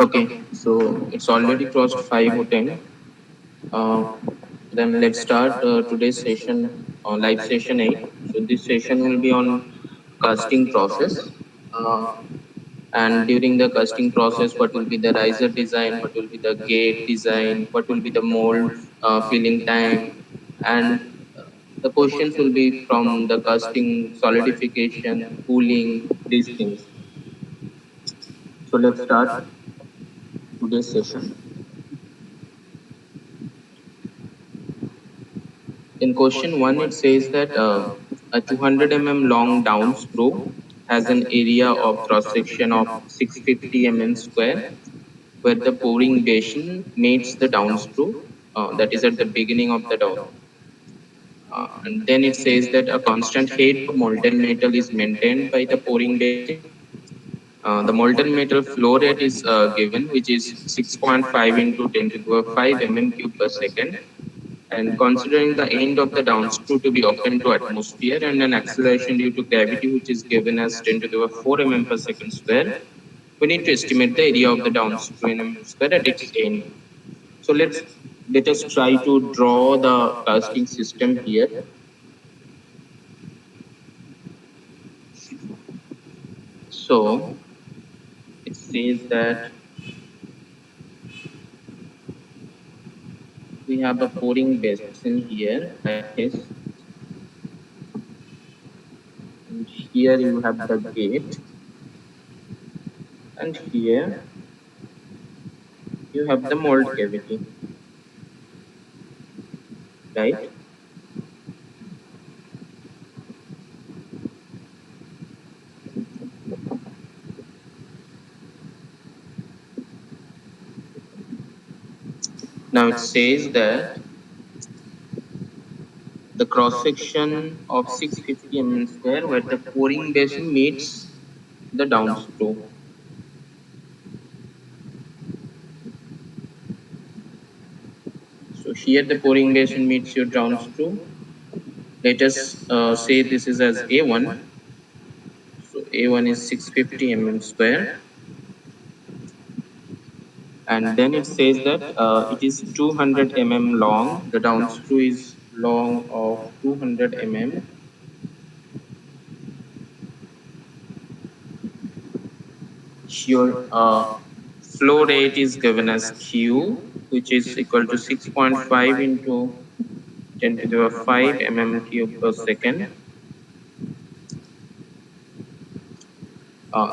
Okay, so it's already crossed 5 or 10. Uh, then let's start today's session, live session 8. So this session will be on casting process. Uh, and during the casting process, what will be the riser design, what will be the gate design, what will be the mold filling time, and the questions will be from the casting, solidification, cooling, these things. So let's start today's session. In question 1, it says that a 200 long down screw has an area of cross section of 650 square, where the pouring basin meets the down screw, that is at the beginning of the down. And then it says that a constant heat of molten metal is maintained by the pouring basin. The molten metal flow rate is given, which is 6.5 into 10 to the power 5 cube per second. And considering the end of the downscrew to be open to atmosphere and an acceleration due to gravity, which is given as 10 to the power 4 per second square, we need to estimate the area of the downscrew in square at its end. So let us try to draw the casting system here. So it says that we have a pouring basin here like this, and here you have the gate, and here you have the mold cavity, right? Now it says that the cross section of 650 square where the pouring basin meets the downstroke. So here the pouring basin meets your downstroke. Let us say this is as A1. So A1 is 650 square, and then it says that it is 200 long. The downstroke is long of 200 Your flow rate is given as Q, which is equal to 6.5 into 10 to the power 5 cube per second.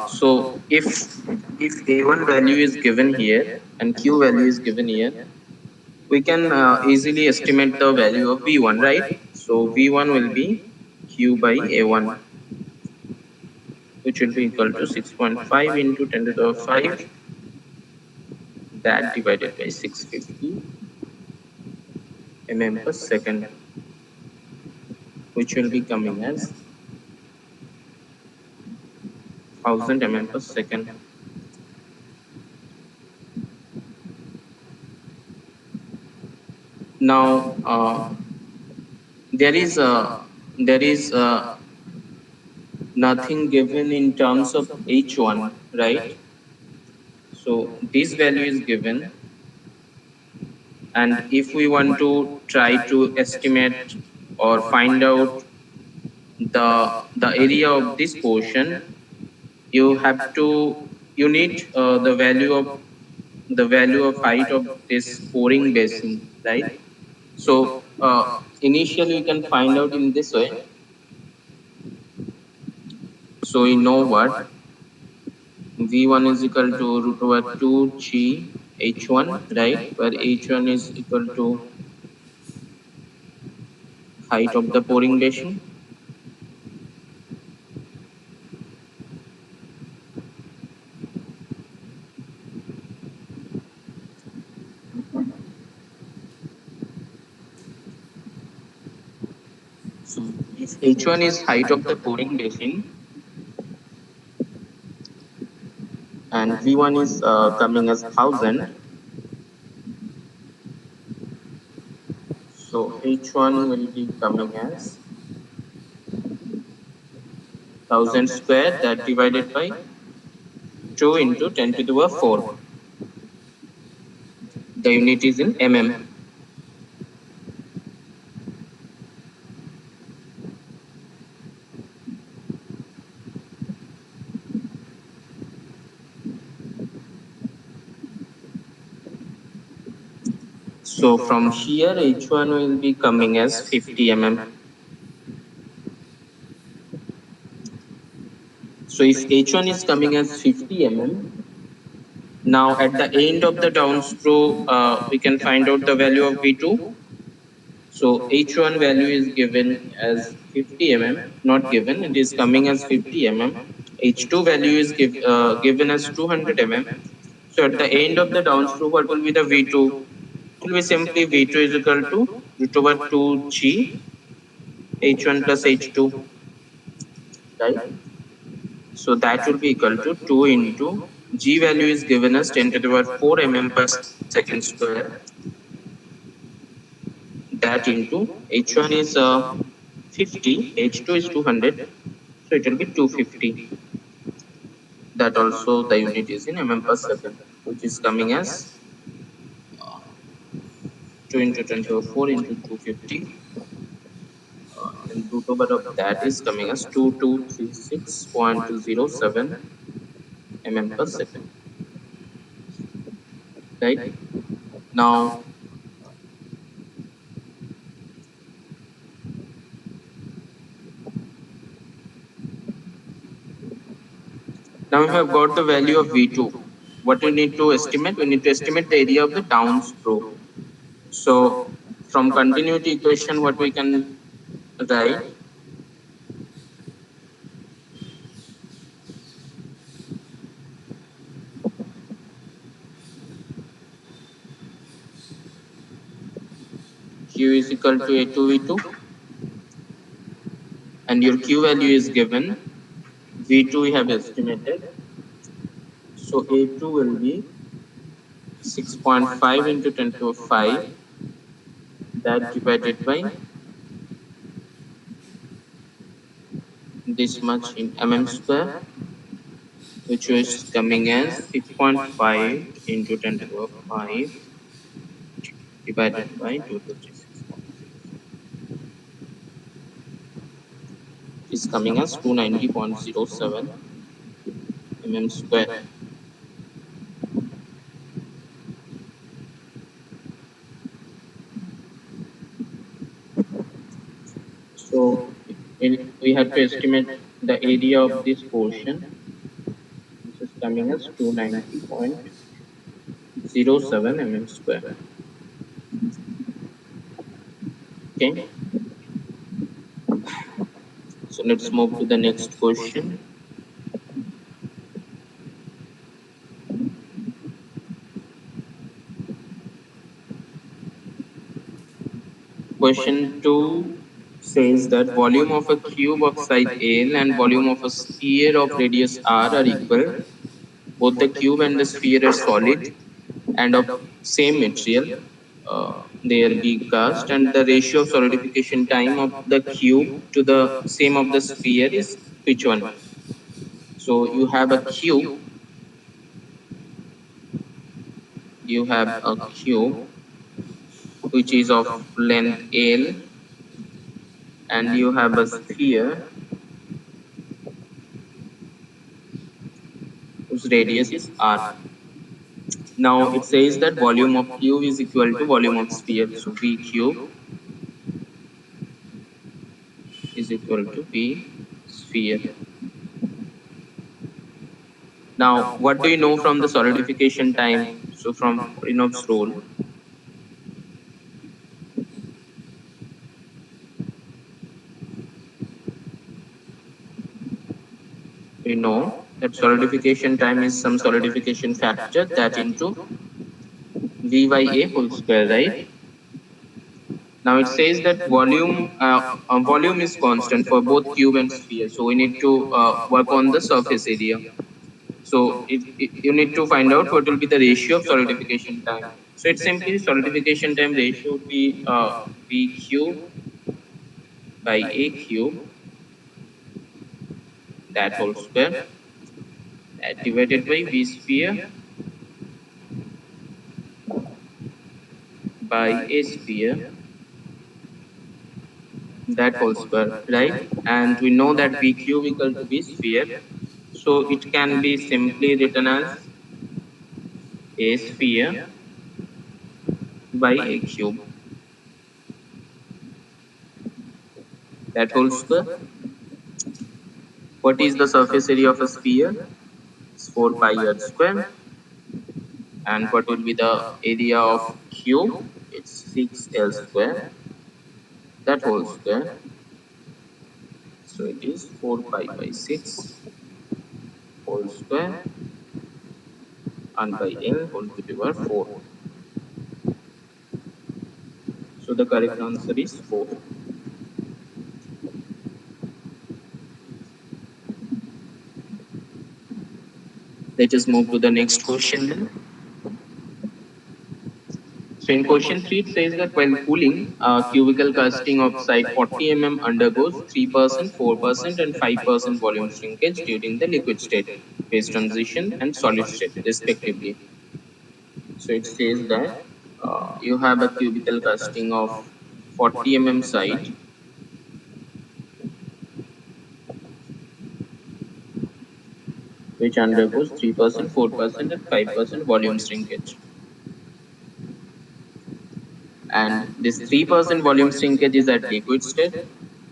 So if A1 value is given here and Q value is given here, we can easily estimate the value of V1, right? So V1 will be Q by A1, which will be equal to 6.5 into 10 to the power 5, that divided by 650 per second, which will be coming as 1000 per second. Now there is nothing given in terms of H1, right? So this value is given, and if we want to try to estimate or find out the area of this portion, you have to you need the value of height of this pouring basin, right? So initially you can find out in this way. So you know what V1 is equal to root over 2 G H1, right? Where H1 is equal to height of the pouring basin. So if H1 is height of the pouring basin and V1 is coming as 1000, so H1 will be coming as 1000 square, that divided by 2 into 10 to the power 4. The unit is in mm. So from here H1 will be coming as 50 mm. So if H1 is coming as 50 mm, now at the end of the downstroke, we can find out the value of V2. So H1 value is given as 50 mm, not given, it is coming as 50 mm. H2 value is given as 200 mm. So at the end of the downstroke, what will be the V2? It will be simply V2 is equal to root over 2G H1 plus H2, right? So that will be equal to 2 into G value is given as 10 to the power 4 mm per second square. That into H1 is 50, H2 is 200, so it will be 250. That also the unit is in mm per second, which is coming as 2 into 10 to the power 4 into 250. And root over of that is coming as 2236.07 mm per second. Right? Now, now we have got the value of V2. What we need to estimate? We need to estimate the area of the downstroke. So from continuity equation, what we can write? Q is equal to A2V2 and your Q value is given. V2 we have estimated. So A2 will be 6.5 into 10 to the 5, that divided by this much in mm square, which is coming as 6.5 into 10 to the 5 divided by 2236. Is coming as 290.07 mm square. So we have to estimate the area of this portion. This is coming as 290.07 mm square. Okay. So let's move to the next question. Question 2 says that volume of a cube of size L and volume of a sphere of radius R are equal. Both the cube and the sphere are solid and of same material. They are being cast, and the ratio of solidification time of the cube to the same of the sphere is which one? So you have a cube, which is of length L, and you have a sphere whose radius is R. Now it says that volume of cube is equal to volume of sphere. So V cube is equal to V sphere. Now, what do you know from the solidification time? So from Reynolds rule, we know that solidification time is some solidification factor that into V by A whole square, right? Now it says that volume is constant for both cube and sphere. So we need to work on the surface area. So you need to find out what will be the ratio of solidification time. So it's simply solidification time ratio would be V cube by A cube, that whole square, that divided by V sphere by a sphere, that whole square, right? And we know that b cube equal to b sphere, so it can be simply written as a sphere by a cube, that whole square. What is the surface area of a sphere? It's 4 pi r square. And what will be the area of cube? It's 6l square, that whole square. So it is 4 pi by 6 whole square and by l whole to the power 4. So the correct answer is 4. Let us move to the next question then. So in question 3, it says that while cooling, cubical casting of side 40 undergoes 3%, 4%, and 5% volume shrinkage during the liquid state, phase transition, and solid state, respectively. So it says that you have a cubical casting of 40 side, which undergoes 3%, 4%, and 5% volume shrinkage. And this 3% volume shrinkage is at liquid state.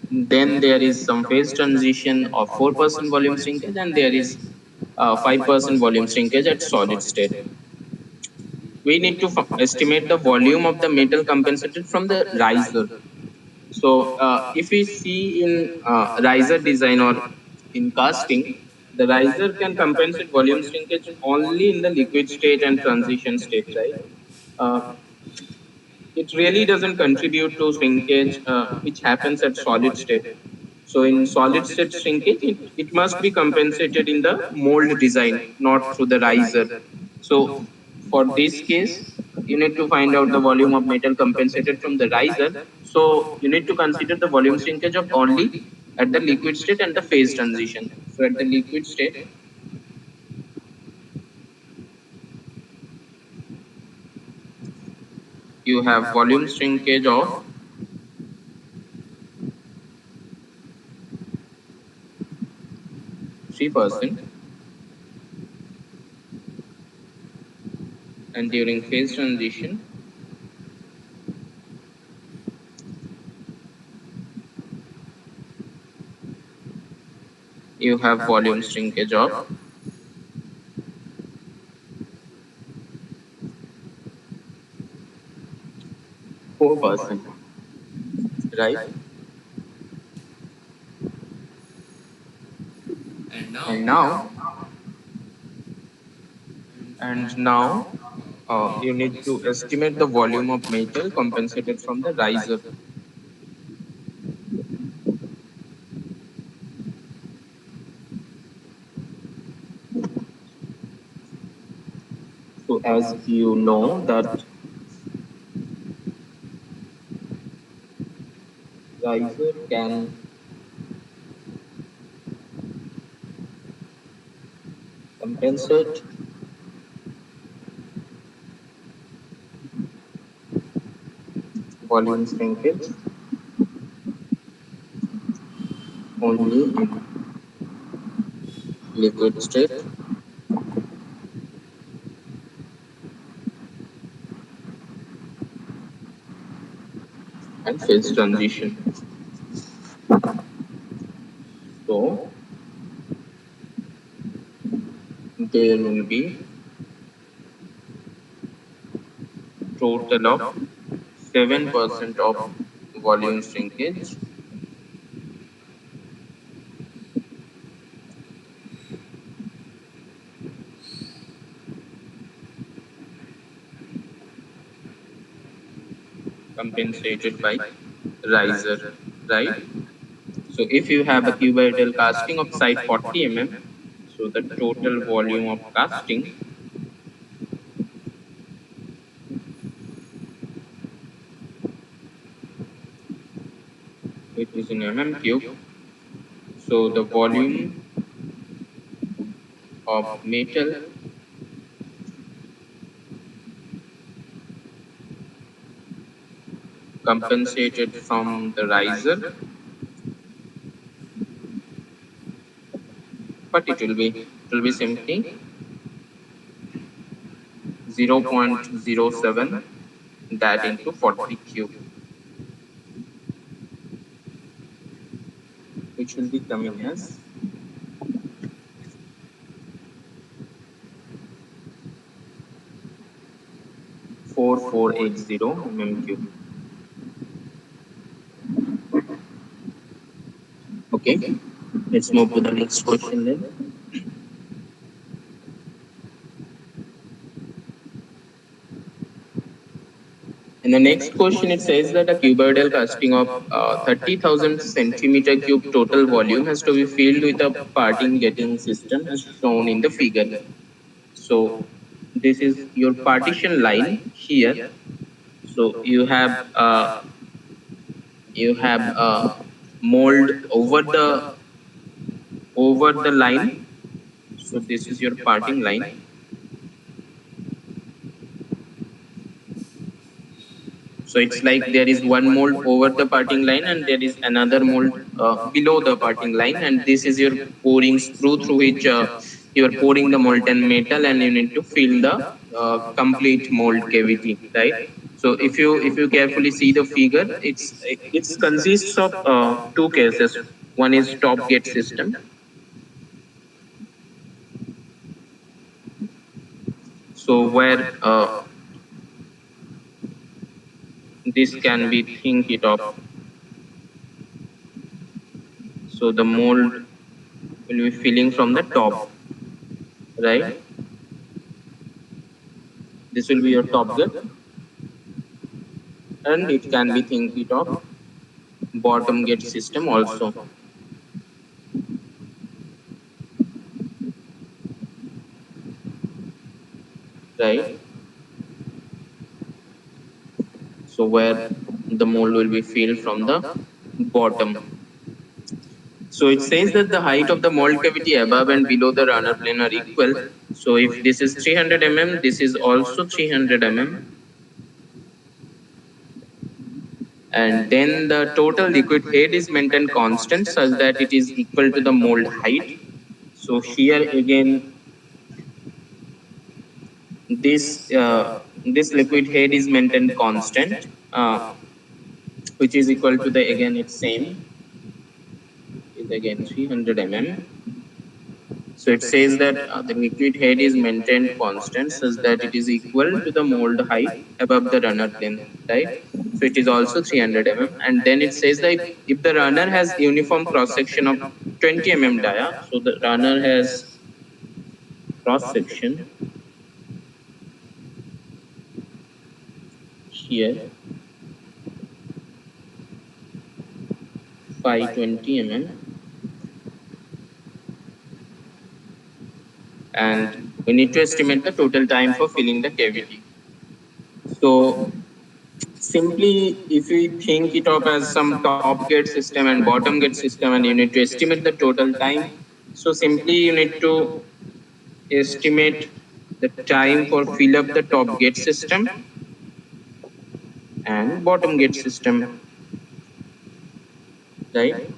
Then there is some phase transition of 4% volume shrinkage, and there is 5% volume shrinkage at solid state. We need to estimate the volume of the metal compensated from the riser. So if we see in riser design or in casting, the riser can compensate volume shrinkage only in the liquid state and transition state, right? Uh, it really doesn't contribute to shrinkage which happens at solid state. So in solid state shrinkage, it must be compensated in the mold design, not through the riser. So for this case, you need to find out the volume of metal compensated from the riser. So you need to consider the volume shrinkage of only at the liquid state and the phase transition. So at the liquid state, you have volume shrinkage of 3%, and during phase transition, you have volume shrinkage of 4%, right? And now, and now you need to estimate the volume of metal compensated from the riser. So as you know that riser can compensate volume shrinkage only in liquid state and phase transition. So there will be total of 7% of volume shrinkage compensated by riser, right? So if you have a cuboidal casting of side 40 so the total volume of casting, which is in cube, so the volume of metal compensated from the riser, but it will be simply 0.07 that into 40 cube, which will be coming as 4480 mm cube. Okay, let's move to the next question then. In the next question, it says that a cuboidal casting of 30,000 centimeter cube total volume has to be filled with a parting getting system as shown in the figure. So this is your partition line here. So you have mold over the line. So this is your parting line. So it's like there is one mold over the parting line and there is another mold below the parting line, and this is your pouring screw through which you are pouring the molten metal and you need to fill the complete mold cavity, right? So if you carefully see the figure, it consists of two cases. One is top gate system. So where this can be think it of. So the mold will be filling from the top, right? This will be your top gate, and it can be think it of bottom gate system also, right? So where the mold will be filled from the bottom. So it says that the height of the mold cavity above and below the runner plane are equal. So if this is 300 mm, this is also 300 mm. And then the total liquid head is maintained constant such that it is equal to the mold height. So here again, this liquid head is maintained constant, which is equal to the, again it's same, is again 300 mm. So it says that the liquid head is maintained constant such that it is equal to the mold height above the runner plane, right? So it is also 300 mm. And then it says that if the runner has uniform cross section of 20 mm dia, so the runner has cross section here 520 mm, and we need to estimate the total time for filling the cavity. So simply, if we think it of as some top gate system and bottom gate system, and you need to estimate the total time, so simply you need to estimate the time for fill up the top gate system and bottom gate system, right?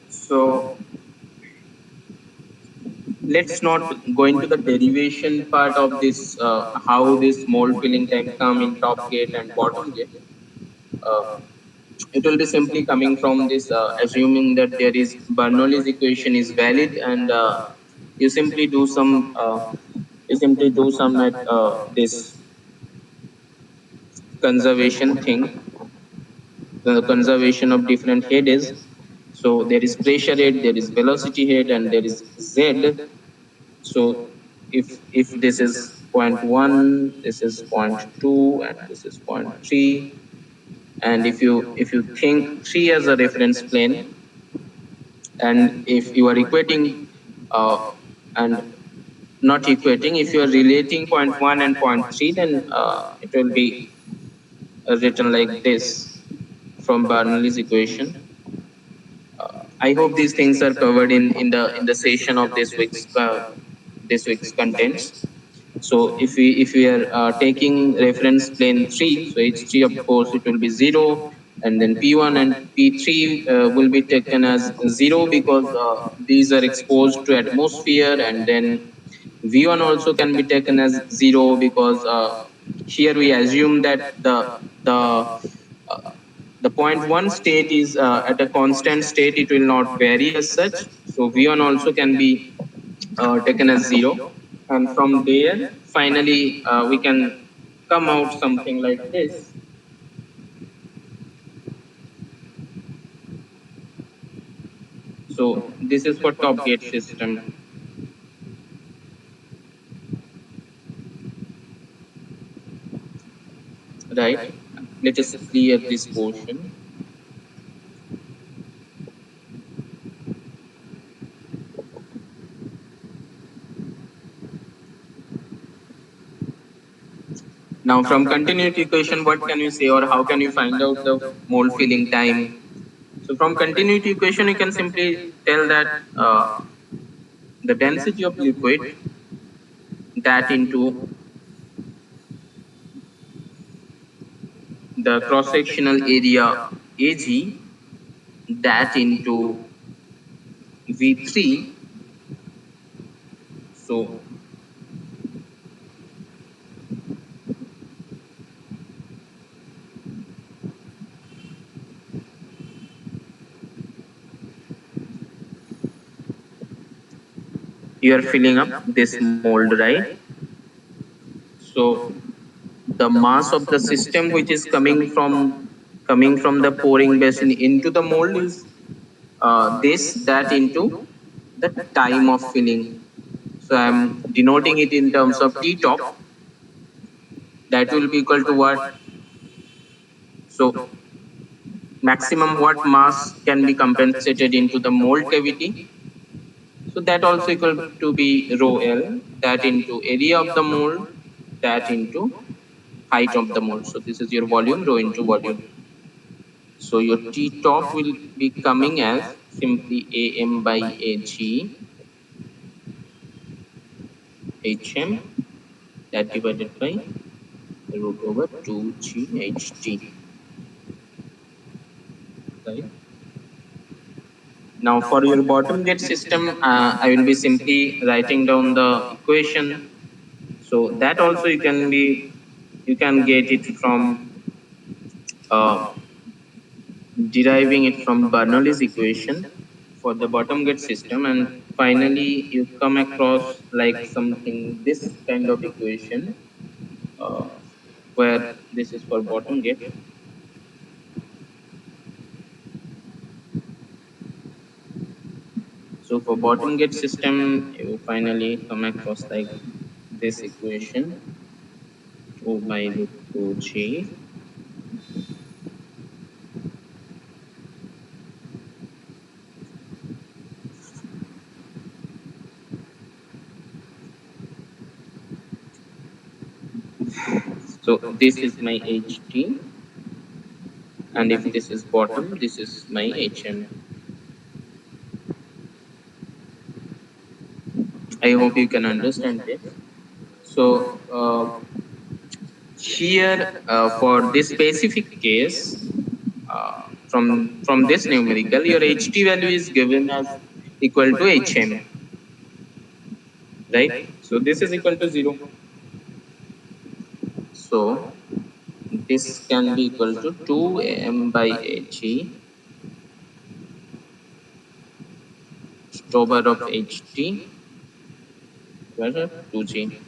So let's not go into the derivation part of this, how this mold filling time come in top gate and bottom gate. Uh, it will be simply coming from this, assuming that there is Bernoulli's equation is valid, and you simply do some at this conservation thing, the conservation of different heads. So there is pressure head, there is velocity head, and there is Z. So if this is 0.1, this is 0.2, and this is 0.3, and if you think 3 as a reference plane, and if you are equating and not equating, if you are relating 0.1 and 0.3, then it will be written like this from Bernoulli's equation. I hope these things are covered in the session of this week's contents. So if we are taking reference plane 3, so h3 of course it will be 0, and then p1 and p3 will be taken as 0 because these are exposed to atmosphere, and then v1 also can be taken as 0 because here we assume that the uh, the point one state is at a constant state, it will not vary as such, so v1 also can be taken as 0, and from there finally we can come out something like this. So this is for top gate system, right? Let us clear this portion. Now from continuity equation, what can you say, or how can you find out the mole filling time? So from continuity equation you can simply tell that the density of liquid, that into the cross sectional area ag, that into v3. So you are filling up this mold, right? So the mass of the system which is coming from the pouring basin into the mold is this, that into the time of filling. So I'm denoting it in terms of t top, that will be equal to what? So maximum what mass can be compensated into the mold cavity, so that also equal to be rho l, that into area of the mold, that into height of the mold. So this is your volume, rho into volume. So your T top will be coming as simply AM by AG HM, that divided by root over 2GHT. Right. Now for your bottom gate system, I will be simply writing down the equation. So that also you can get it from uh, deriving it from Bernoulli's equation for the bottom gate system, and finally you come across like something this kind of equation uh, where this is for bottom gate. So for bottom gate system you finally come across like this equation, 2 by root 2g. So this is my ht, and if this is bottom, this is my hm. I hope you can understand this. So here for this specific case, uh, from this numerical, your ht value is given as equal to hm, right? So this is equal to 0. So this can be equal to 2m by ag over of ht over 2g.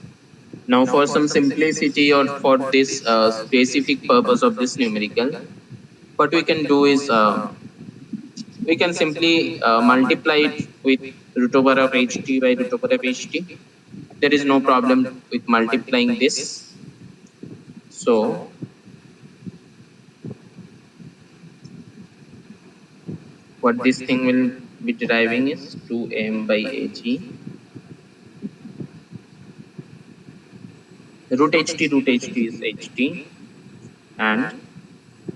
Now for some simplicity, or for this specific purpose of this numerical, what we can do is we can simply multiply it with root over of ht by root over of ht. There is no problem with multiplying this. So what this thing will be deriving is 2m by ag root ht is ht, and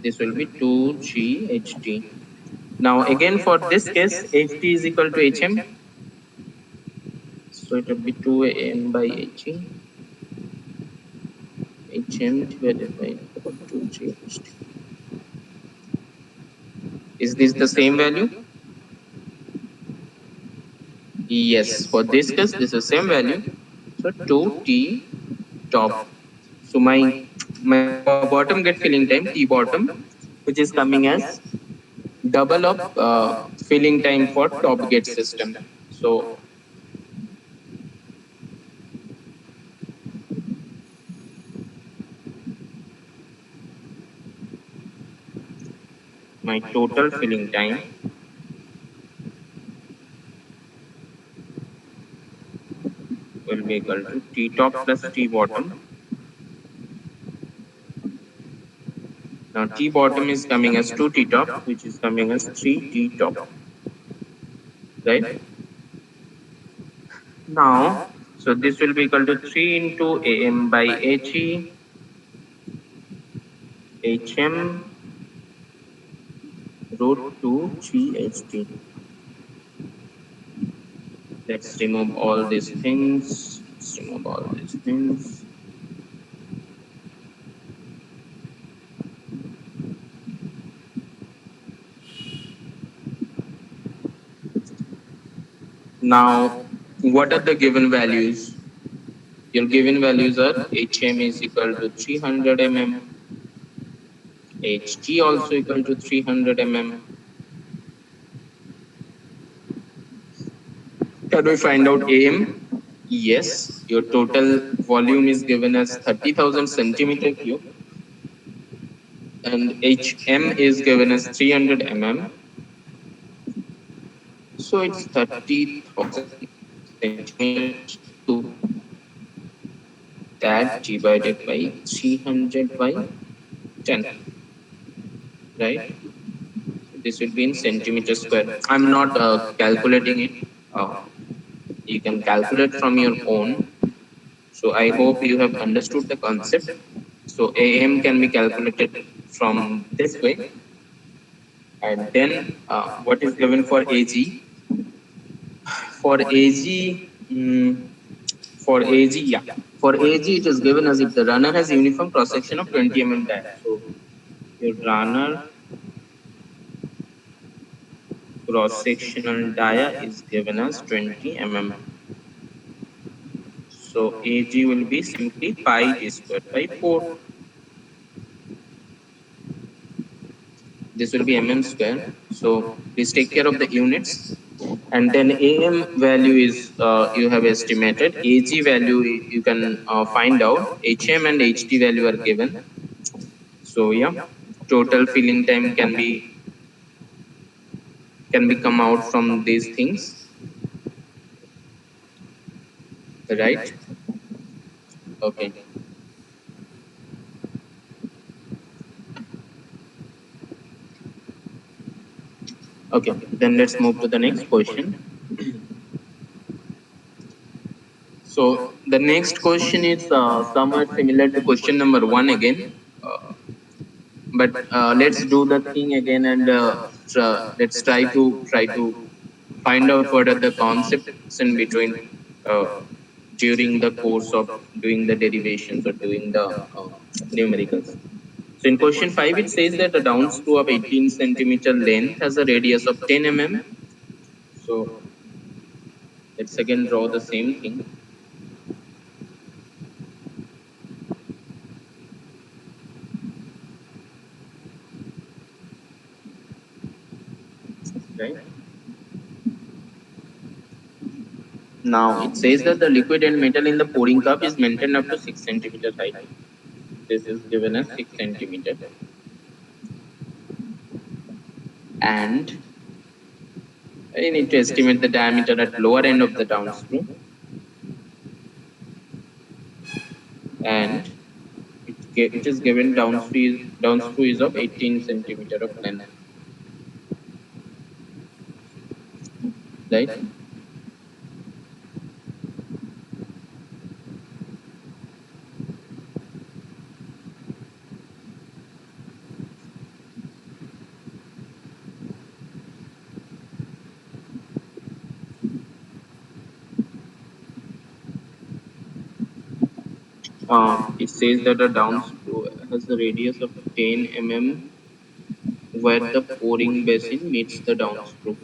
this will be 2ght. Now again for this case, ht is equal to hm, so it will be 2m by ht HM divided by 2GHT. Is this the same value? Yes, for this case, this is same value. So 2T top. So my bottom get filling time, T bottom, which is coming as double of filling time for top gate system. So my total filling time will be equal to T top plus T bottom. Now T bottom is coming as 2 T top, which is coming as 3 T top, right? Now, so this will be equal to 3 into AM by HE, HM root 2 GHT. Let's remove all these things. Let's remove all these things. Now, what are the given values? Your given values are HM is equal to 300 mm, HT also equal to 300 mm. Can we find out AM? Yes, your total volume is given as 30,000 centimeter cube and HM is given as 300 mm. So it's 30,000 centimeter cube, that divided by 300 by 10, right? This will be in centimeter square. I'm not calculating it. Uh, you can calculate from your own. So I hope you have understood the concept. So AM can be calculated from this way. And then what is given for AG? For AG, for AG, yeah. For AG, it is given as if the runner has uniform cross section of 20 mm dia. So your runner cross sectional dia is given as 20 mm. So AG will be simply pi d square by 4. This will be mm square. So please take care of the units. And then AM value is you have estimated. AG value you can find out. HM and HT value are given. So yeah, total filling time can be come out from these things, right? Okay. Okay. Then let's move to the next question. So the next question is somewhat similar to question number 1 again. But let's do the thing again and let's try to find out what are the concepts in between uh, during the course of doing the derivations or doing the numericals. So in question 5, it says that a down screw of 18 centimeter length has a radius of 10 mm. So let's again draw the same thing. Right. Now it says that the liquid and metal in the pouring cup is maintained up to 6 centimeters height. This is given as 6 centimeter. And I need to estimate the diameter at lower end of the down screw. And it is given down screw is of 18 centimeter of length. Right? It says that a downstroke has a radius of 10 mm where the pouring basin meets the downstroke.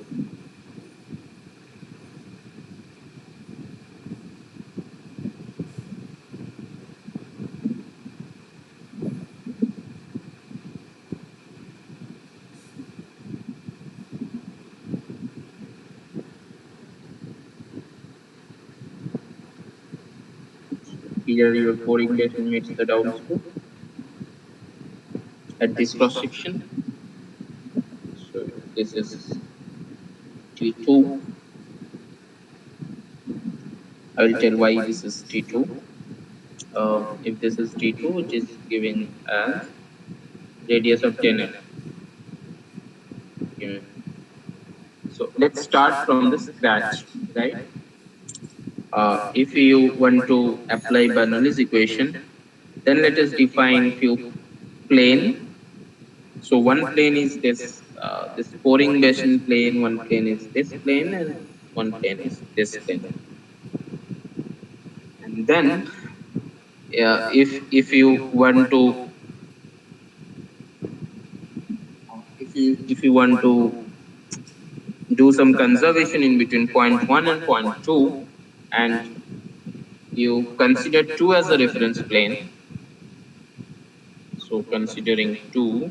Here your pouring basin meets the downstroke at this cross section. So this is T2. I will tell why this is T2. If this is T2, which is given as radius of 10 mm. Okay. So let's start from the scratch, right? If you want to apply Bernoulli's equation, then let us define few plane. So one plane is this pouring basin plane, one plane is this plane, and one plane is this plane. And then, if you want to if you want to do some conservation in between point 1 and point 2, and you consider 2 as a reference plane, so considering 2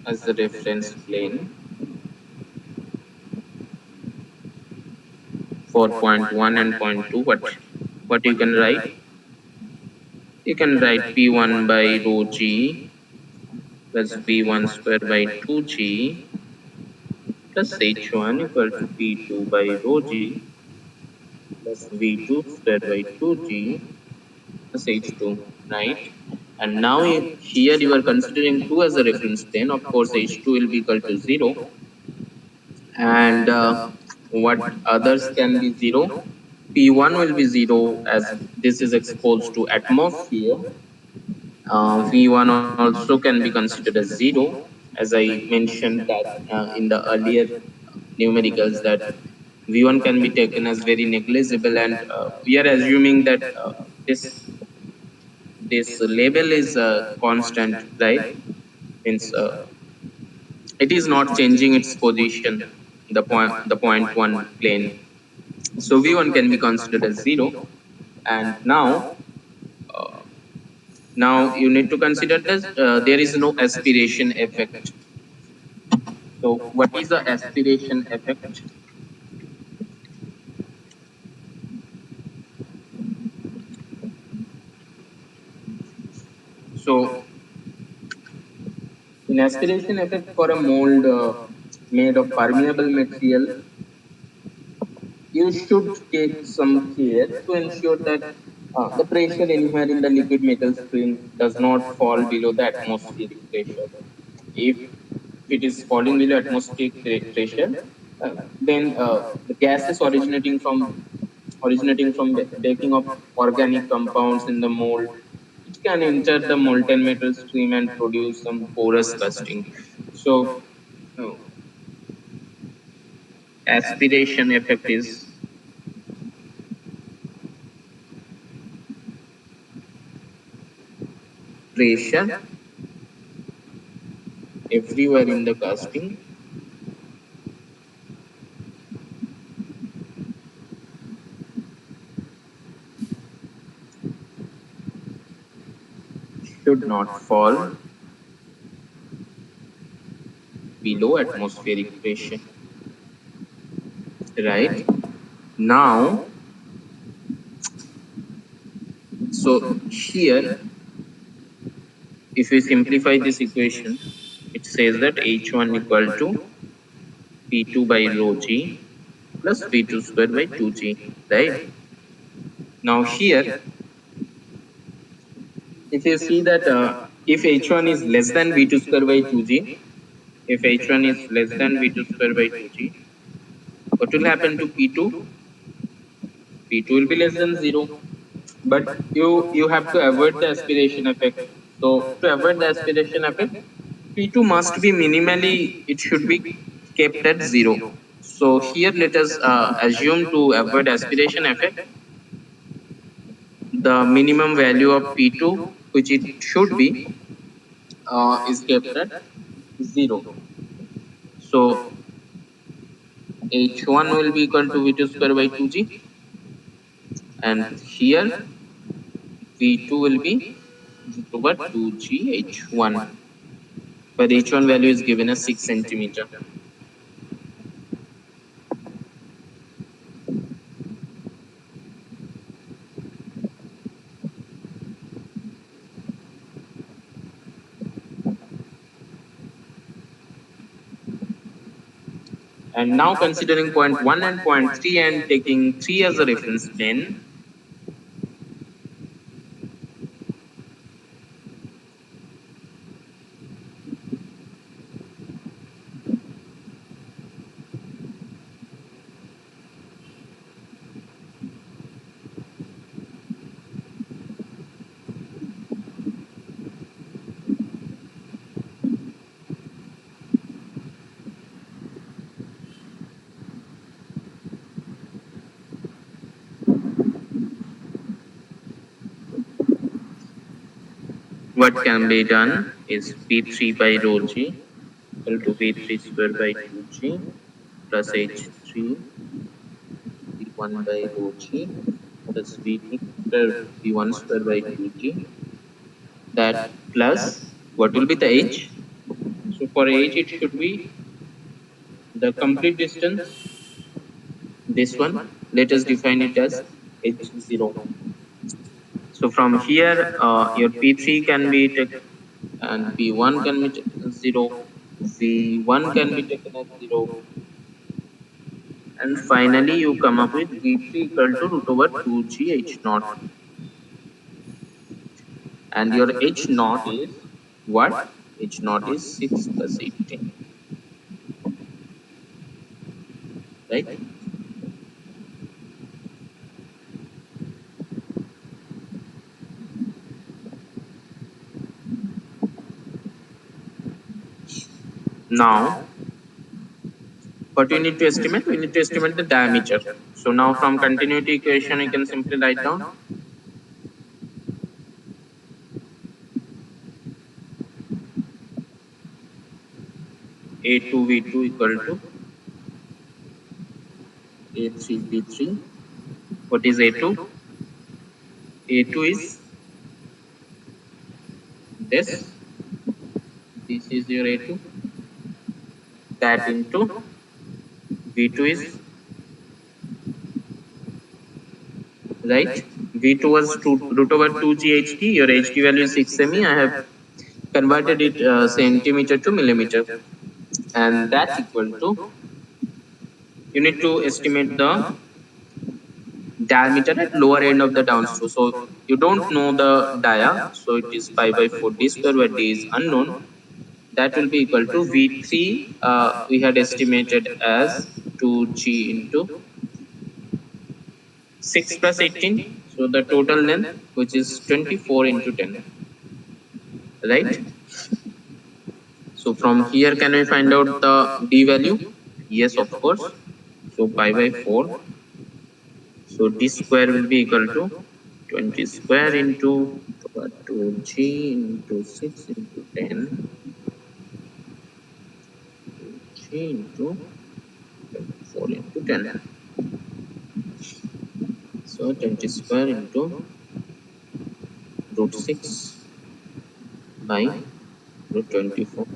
as the reference plane for point 1 and point 2, what you can write? You can write P1 by rho g plus V1 square by 2g plus H1 equal to P2 by rho g plus V2 square by 2g plus H2, right? And now here you are considering 2 as a reference plane. Of course, H2 will be equal to 0. And what others can be 0? P1 will be 0 as this is exposed to atmosphere. V1 also can be considered as 0, as I mentioned that in the earlier numericals, that V1 can be taken as very negligible, and we are assuming that this label is constant, right? Means it is not changing its position, the point 1 plane. So V1 can be considered as 0, and uh, now you need to consider that there is no aspiration effect. So what is the aspiration effect? So in aspiration effect for a mold made of permeable material, you should take some care to ensure that the pressure anywhere in the liquid metal stream does not fall below the atmospheric pressure. If it is falling below atmospheric pressure, then the gases originating from baking of organic compounds in the mold, it can enter the molten metal stream and produce some porous casting. So, uh, aspiration effect is pressure everywhere in the casting should not fall below atmospheric pressure. Right? Now, so here, if we simplify this equation, it says that H1 equal to P2 by rho g plus V2 square by 2g, right? Now here, if you see that if H1 is less than V2 square by 2g, if H1 is less than V2 square by 2g, what will happen to P2? P2 will be less than 0. But you have to avoid the aspiration effect. So to avoid the aspiration effect, P2 must be minimally, it should be kept at 0. So here let us assume, to avoid aspiration effect, the minimum value of P2, which it should be, is kept at 0. So H1 will be equal to V2 square by 2G, and here V2 will be root over 2G H1, where the H1 value is given as 6 centimeter. And now considering point 1 and point 3 and taking 3 as a reference plane, what can be done is P3 by rho G equal to V3 square by 2G plus H3 V1 by rho G plus V2 square V1 square by 2G, that plus what will be the H? So for H it should be the complete distance, this one. Let us define it as H0. So from here your P3 can be taken and P1 can be taken as 0, V1 can be taken as 0, and finally you come up with V3 equal to root over 2G H naught, and your H naught is what? H naught is 6 plus 18, right? Now what we need to estimate? We need to estimate the diameter. So now from continuity equation you can simply write down A2V2 equal to A3V3. What is A2? A2 is this. This is your A2. That into V2 is, right? V2 was root over 2GHT. Your HT value is 6 semi. I have converted it centimeter to millimeter, and that's equal to, you need to estimate the diameter at lower end of the downstroke. So you don't know the dia, so it is pi by 4 d square, where d is unknown. That will be equal to V3 we had estimated as 2G into 6 plus 18. So the total length, which is 24 into 10, right? So from here, can we find out the d value? Yes, of course. So pi by 4. So d square will be equal to 20 square into 2G into 6 into 10. G into 24 into 10. So 20 square into root 6 by root 24.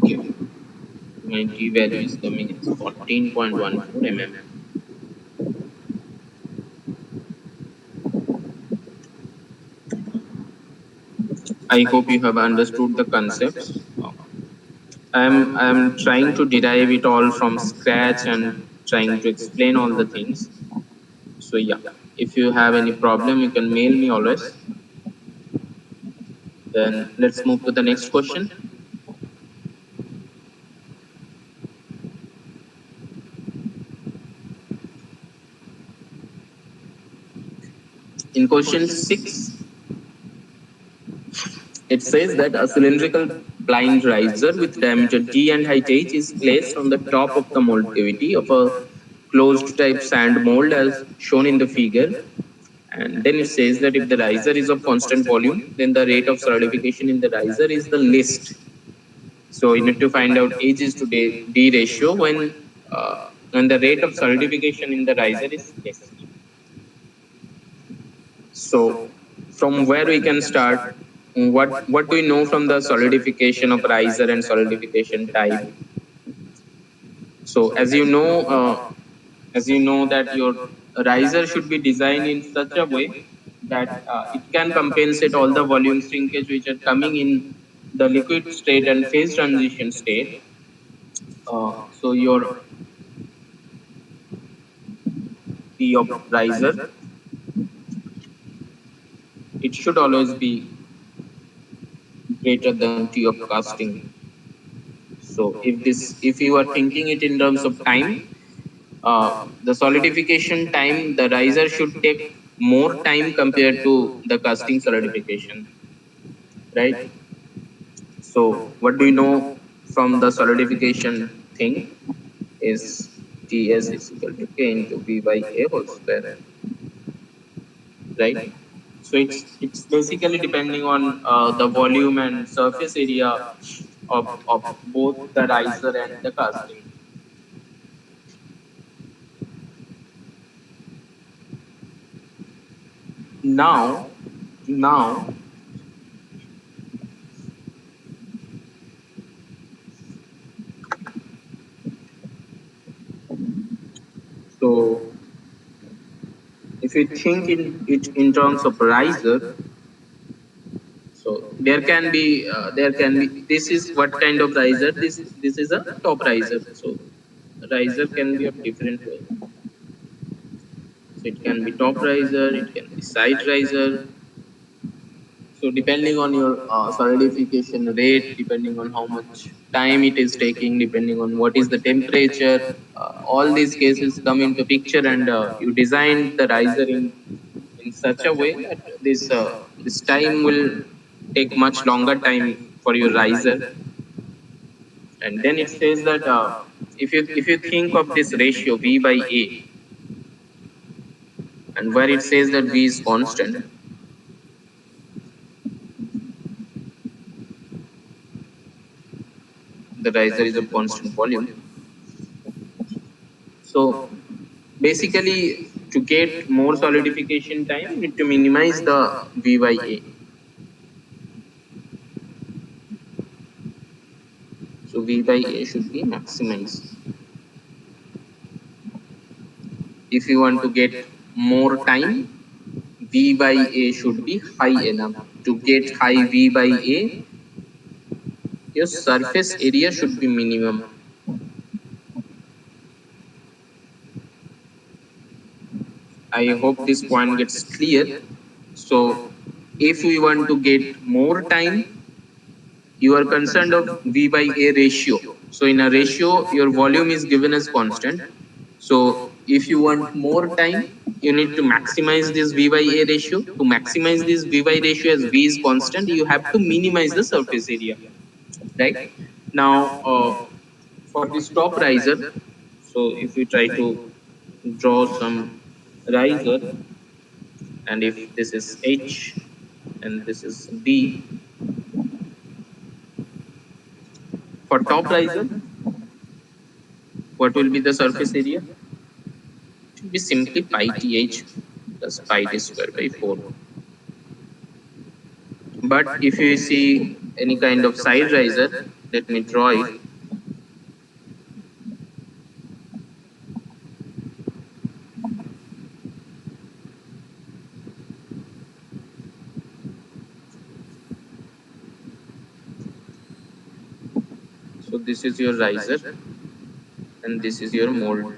Okay. My D value is coming as 14.14 mm. I hope you have understood the concepts. I'm trying to derive it all from scratch and trying to explain all the things. So yeah, if you have any problem, you can mail me always. Then let's move to the next question. In question 6, it says that a cylindrical blind riser with diameter d and height h is placed on the top of the mold cavity of a closed type sand mold as shown in the figure. And then it says that if the riser is of constant volume, then the rate of solidification in the riser is the least. So you need to find out H is to D ratio when the rate of solidification in the riser is less. So from where we can start, what do we know from the solidification of riser and solidification type? So as you know that your riser should be designed in such a way that it can compensate all the volume shrinkage which are coming in the liquid state and phase transition state. So your P of riser, it should always be greater than T of casting. So if you are thinking it in terms of time, the solidification time, the riser should take more time compared to the casting solidification, right? So what do you know from the solidification thing is Ts is equal to K into V by A whole square, right? So it's basically depending on the volume and surface area of both the riser and the casting. Now, now so if you think in it in terms of riser, so there can be this is what kind of riser, this is a top riser. So riser can be of different way. So it can be top riser, it can be side riser. So depending on your solidification rate, depending on how much time it is taking, depending on what is the temperature, all these cases come into picture, and you design the riser in such a way that this time will take much longer time for your riser. And then it says that if you think of this ratio V by A, and where it says that V is constant, the riser is of constant volume. So basically, to get more solidification time, you need to minimize the V by A. So V by A should be maximized. If you want to get more time, V by A should be high enough. To get high V by A, your surface area should be minimum. I hope this point gets clear. So if we want to get more time, you are concerned of V by A ratio. So in a ratio, your volume is given as constant. So if you want more time, you need to maximize this V by A ratio. To maximize this V by ratio as V is constant, you have to minimize the surface area, right? Now, for this top riser, so if we try to draw some riser, and if this is H and this is B, for top riser, what will be the surface area? It will be simply pi th plus pi d square by 4. But if you see any kind of side riser, let me draw it. So this is your riser and this is your mold.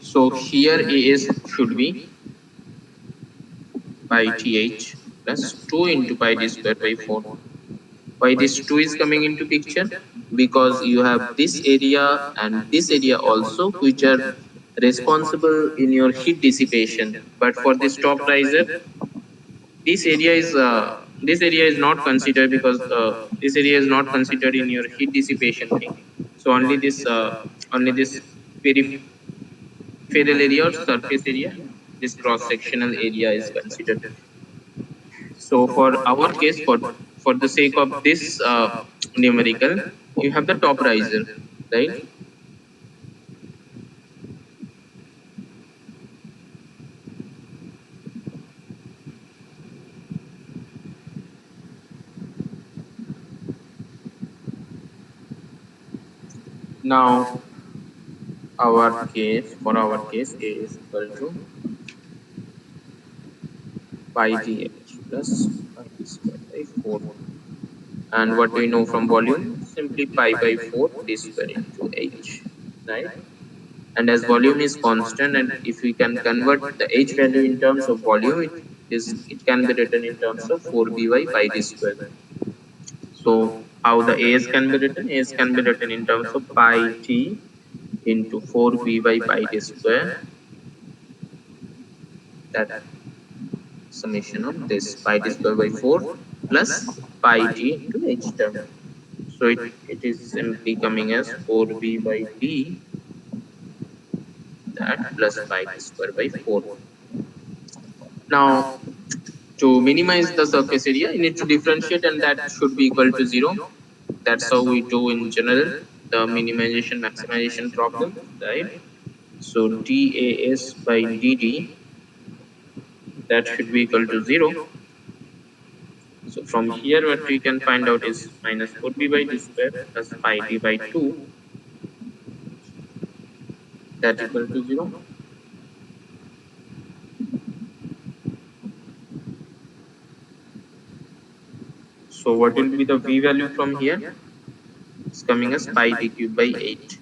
So here AS should be pi th plus 2 into pi d square by 4. Why this 2 is coming into picture? Because you have this area and this area also, which are responsible in your heat dissipation. But for this top riser, this area is not considered, because this area is not considered in your heat dissipation thing. So only this peripheral area or surface area, this cross sectional area is considered. So for our case, for the sake of this numerical, you have the top riser, right? Now for our case, A is equal to pi dh plus pi d square by 4. And what do we know from volume? Simply pi by 4 d square into h, right? And as volume is constant, and if we can convert the h value in terms of volume, it can be written in terms of 4 by pi d square. So how the A's can be written? A's can be written in terms of pi t into 4 by pi d square, that summation of this pi d square by 4 plus pi t into h term. So it is simply coming as 4b by d, that plus pi d square by 4. Now to minimize the surface area, you need to differentiate, and that should be equal to 0. That's how we do in general the minimization maximization problem, right? So DAS by DD, that should be equal to 0. So from here, what we can find out is minus 4b by d square plus pi d by 2, that equal to 0. So what will be the v value from here? It's coming as pi d cube by 8.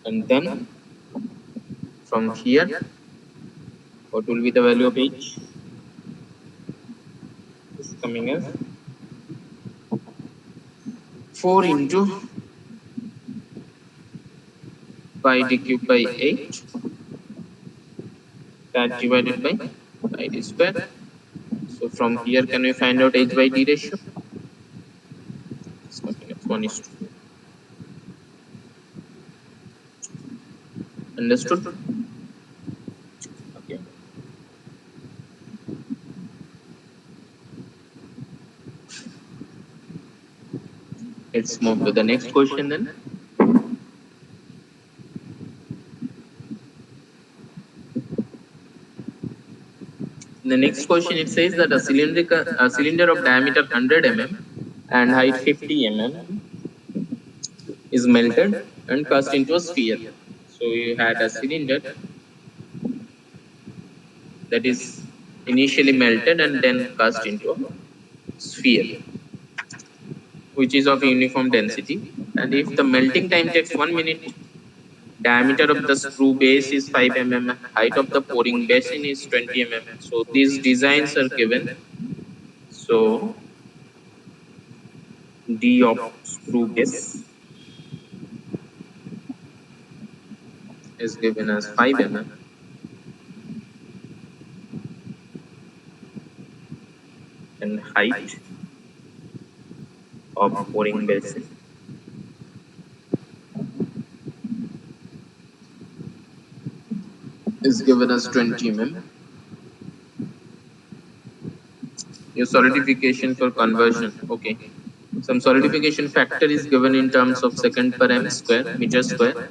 And then from here, what will be the value of h? It's coming as 4 into pi d cube by 8, that divided by pi d square. So from here, can we find out h by d ratio? It's coming as 1:2. Understood? Okay. Let's move to the next question then. In the next question, it says that a cylinder of diameter 100 mm and height 50 mm is melted and cast into a sphere. So you had a cylinder that is initially melted and then cast into a sphere, which is of uniform density. And if the melting time takes 1 minute, diameter of the screw base is 5 mm, height of the pouring basin is 20 mm. So these designs are given. So D of screw base is given as 5 mm, and height of pouring basin is given as 20 mm. Your solidification for conversion, okay. Some solidification factor is given in terms of second per m square, meter square,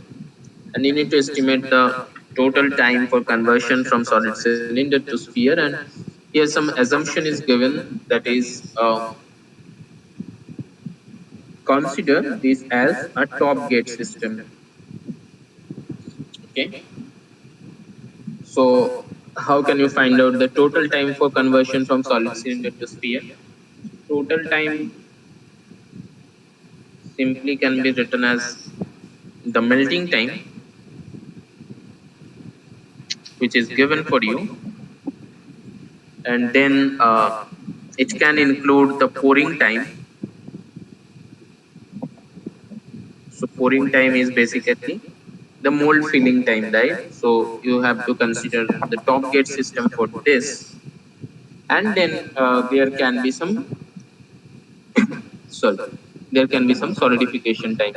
and you need to estimate the total time for conversion from solid cylinder to sphere. And here some assumption is given, that is consider this as a top gate system, okay. So how can you find out the total time for conversion from solid cylinder to sphere? Total time simply can be written as the melting time, which is given for you, and then it can include the pouring time. So pouring time is basically the mold filling time, right? So you have to consider the top gate system for this, and then there can be some sorry, there can be some solidification time.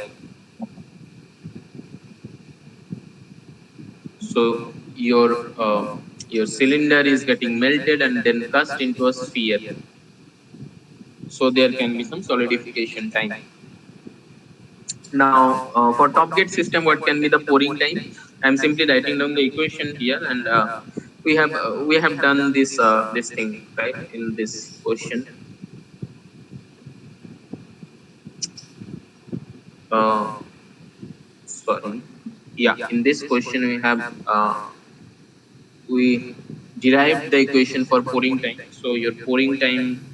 So your cylinder is getting melted and then cast into a sphere. So there can be some solidification time. Now, for top gate system, what can be the pouring time? I'm simply writing down the equation here, and we have done this thing right in this question. Uh, Sorry, yeah, in this question we derived the equation for pouring time. So your pouring time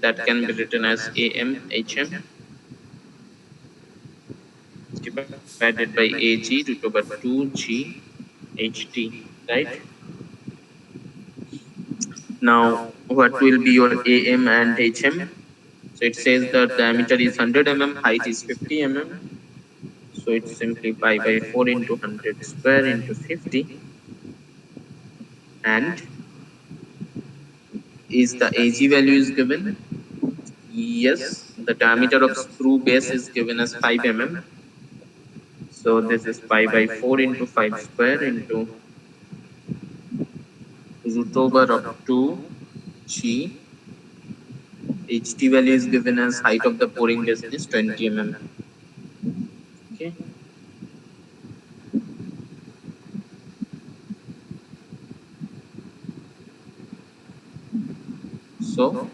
that can be written as AMHM divided by AG root over 2G HT, right? Now, what will be your AM and HM? So it says the diameter is 100 mm, height is 50 mm. So it's simply pi by 4 into 100 square into 50. And is the AG value is given? Yes, the diameter of screw base is given as 5 mm. So this is pi by 4 into 5 square into root over of 2G. HT value is given as height of the pouring basin is 20 mm. Okay. So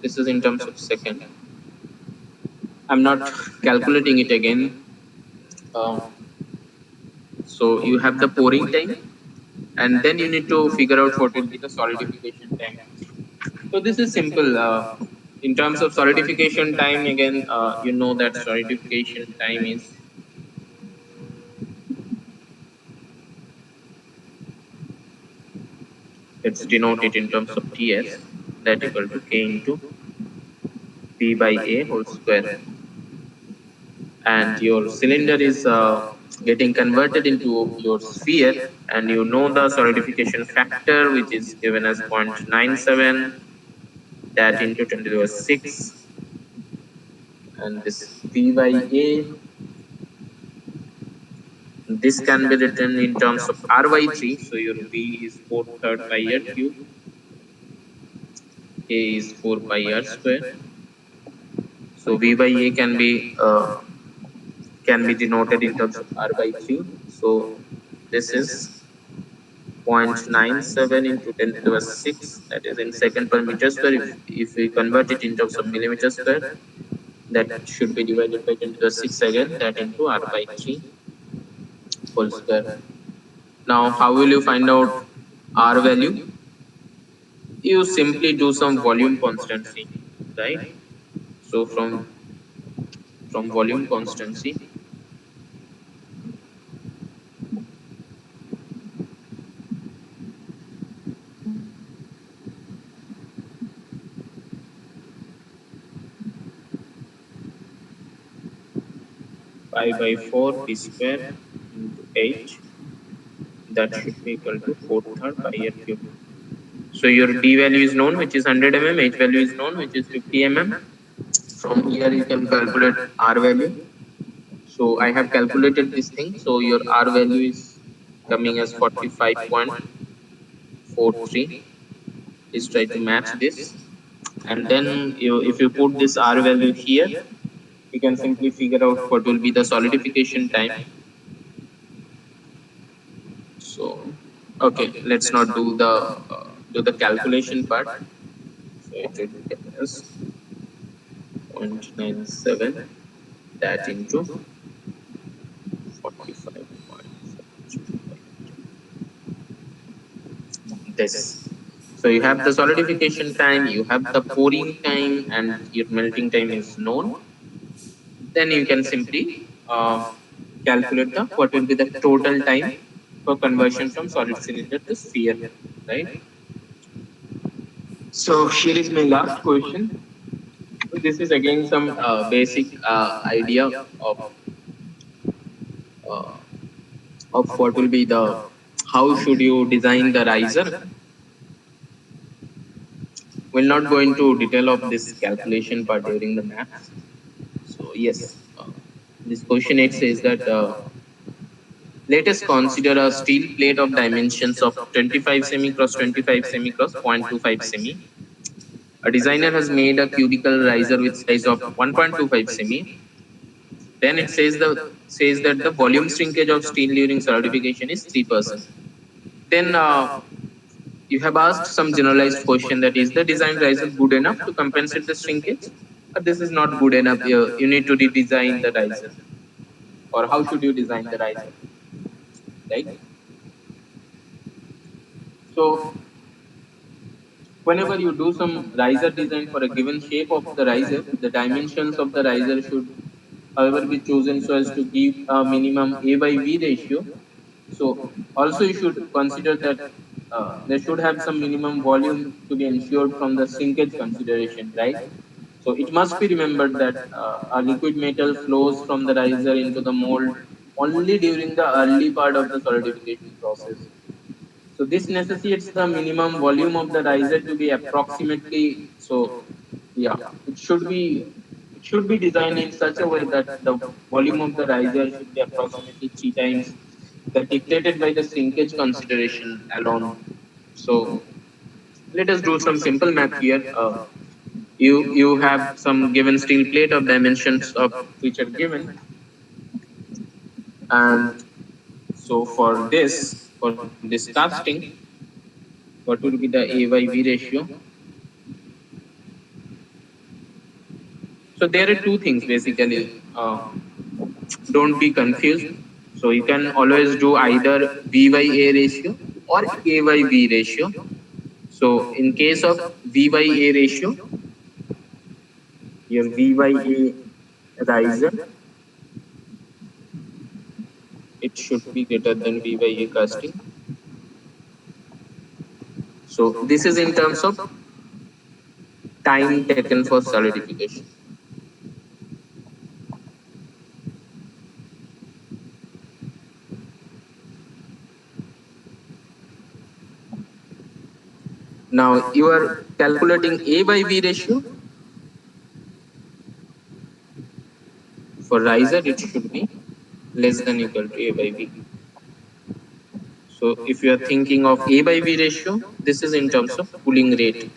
this is in terms of second. I'm not calculating it again. So you have the pouring time, and then you need to figure out what will be the solidification time. So this is simple. In terms of solidification time, again, you know that solidification time is it's denoted in terms of Ts, that equal to K into P by A whole square. And your cylinder is getting converted into your sphere, and you know the solidification factor, which is given as 0.97, that into 10 to the 6, and this P by A, this can be written in terms of R by 3. So your V is 4/3 pi r cube, A is 4 pi r square. So V by A can be denoted in terms of R by 3. So this is 0.97 into 10 to the 6, that is in second per meter square. If we convert it in terms of millimeter square, that should be divided by 10 to the 6 again, that into R by 3 whole square. Now, how will you find out R value? You simply do some volume constancy, right? So from volume constancy, pi by 4 p square into h, that should be equal to 4/3 pi r cube. So your D value is known, which is 100 mm, H value is known, which is 50 mm. From here you can calculate R value. So I have calculated this thing. So your R value is coming as 45.43. Please try to match this. And then if you put this R value here, you can simply figure out what will be the solidification time. So okay, let's not do the calculation part. So it will be as 0.97, that into 45. This. So you have the solidification time, you have the pouring time, and your melting time is known. Then you can simply calculate the what will be the total time for conversion from solid cylinder to sphere, right? So here is my last question. This is again some basic idea uh, of what will be the how should you design the riser. We'll not go into detail of this calculation part during the maths. So yes, this question 8 says that let us consider a steel plate of dimensions of 25 semi cross 25 semi cross 0.25 semi. A designer has made a cubical riser with size of 1.25 semi. Then it says that the volume shrinkage of steel during solidification is 3%. Then you have asked some generalized question, that is the design riser good enough to compensate the shrinkage, or this is not good enough. You need to redesign the riser, or how should you design the riser, right? So whenever you do some riser design for a given shape of the riser, the dimensions of the riser should however be chosen so as to give a minimum A by V ratio. So also you should consider that there should have some minimum volume to be ensured from the shrinkage consideration, right? So it must be remembered that a liquid metal flows from the riser into the mold only during the early part of the solidification process. So this necessitates the minimum volume of the riser to be approximately, so yeah, it should be designed in such a way that the volume of the riser should be approximately 3 times the dictated by the shrinkage consideration alone. So let us do some simple math here. You have some given steel plate of dimensions of which are given, and so for this casting, what will be the A by V ratio? So there are two things basically. Don't be confused. So you can always do either V by A ratio or A by V ratio. So in case of V by A ratio, your V by A riser, it should be greater than V by A casting. So this is in terms of time taken for solidification. Now you are calculating A by V ratio. For riser, it should be less than equal to A by V. So if you are thinking of A by V ratio, this is in terms of cooling rate.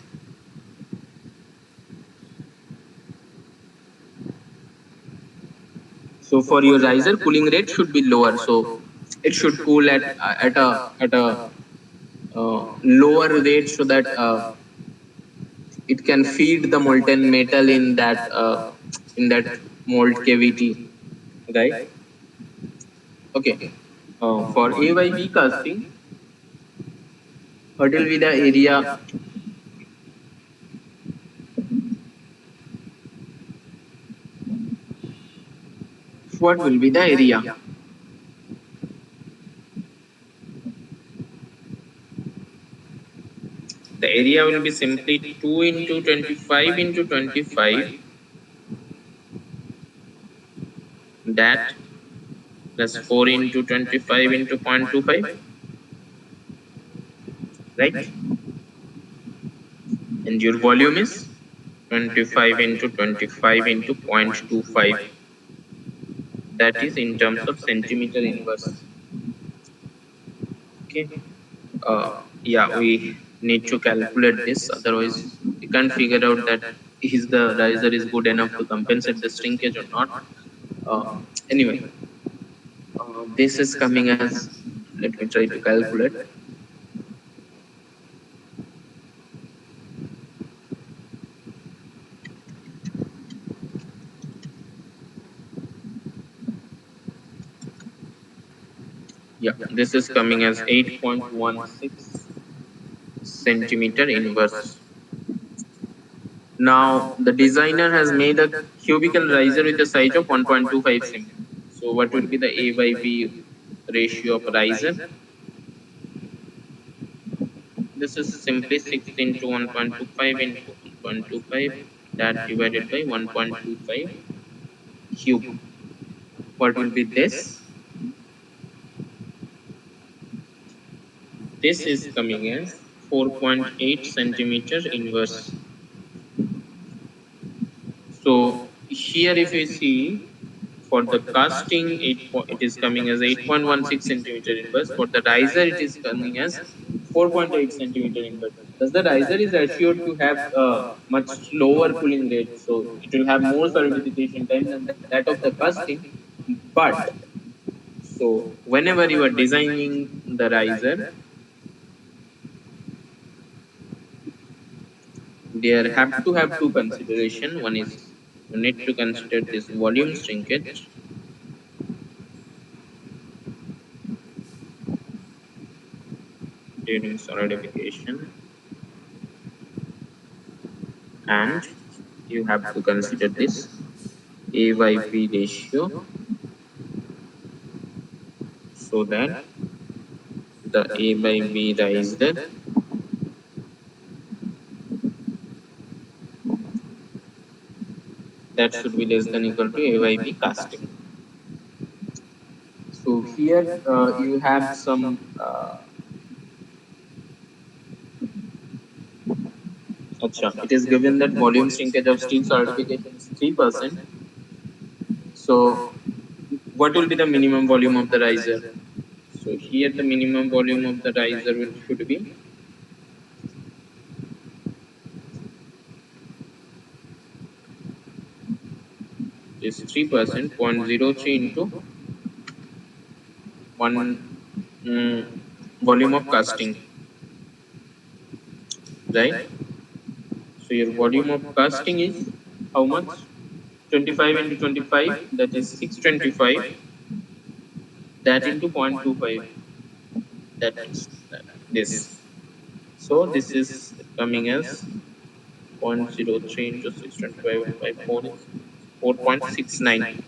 So for your riser, cooling rate should be lower. So it should cool at a lower rate so that it can feed the molten metal in that mold cavity, right? Okay. For A by V casting, what will be the area? What will be the area? The area will be simply 2 into 25 into 25, that plus 4 into 25 into 0.25, right? And your volume is 25 into 25 into 0.25. That is in terms of centimeter inverse. Okay. Yeah, we need to calculate this. Otherwise, we can't figure out that is the riser is good enough to compensate the shrinkage or not. Anyway, this is coming as, let me try to calculate. Yeah, this is coming as 8.16 centimeter inverse. Now, the designer has made a cubical riser with a size of 1.25 cm. So what will be the A by B ratio of riser? This is simply 6 into 1.25 into 1.25, that divided by 1.25 cube. What will be this? This is coming as 4.8 centimeter inverse. So here if you see, for the casting it is coming as 8.16 centimeter inverse. For the riser it is coming as 4.8 centimeter inverse. Thus the riser is assured to have a much slower cooling rate, so it will have more solidification time than that of the casting. But so whenever you are designing the riser, there have to have two consideration. One is you need to consider this volume shrinkage during solidification, and you have to consider this A by B ratio, so that the A by B riser that should be less than equal to A by B casting. So here you have some it is given that volume shrinkage of steel solidification is 3%. So what will be the minimum volume of the riser? So here the minimum volume of the riser should be is 3%, 0.03 into 1 volume of casting, right? So your volume of casting is how much? 25 into 25, that is 625, that into 0.25, that is this. So this is coming as 0.03 into 625 by 4 is 4.69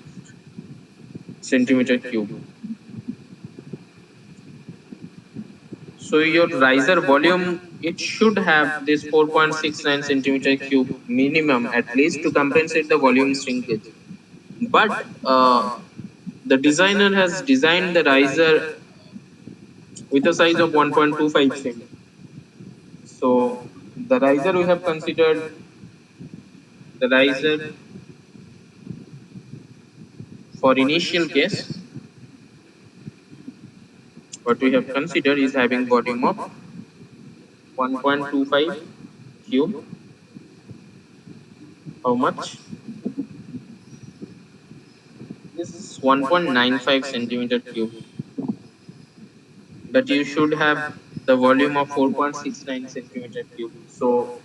centimeter cube. So your riser volume, it should have this 4.69 centimeter cube minimum at least to compensate the volume shrinkage. But the designer has designed the riser with a size of 1.25 cm. So the riser we have considered, the riser for initial case, what we have considered is having volume of 1.25 cube. How much? This is 1.95 centimeter cube. But you should have the volume of 4.69 centimeter cube. So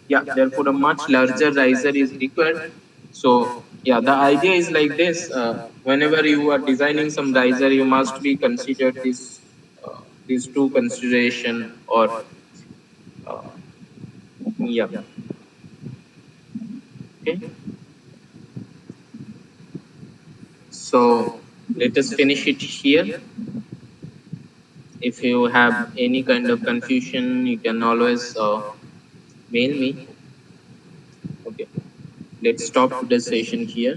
yeah, therefore a much larger riser is required. So yeah, the idea is like this: whenever you are designing some riser, you must be considered this these two consideration, or uh, yeah, okay. So let us finish it here. If you have any kind of confusion, you can always mail me. Okay, let's stop today's session here.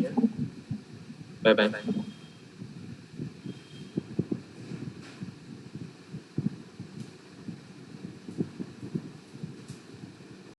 Bye bye.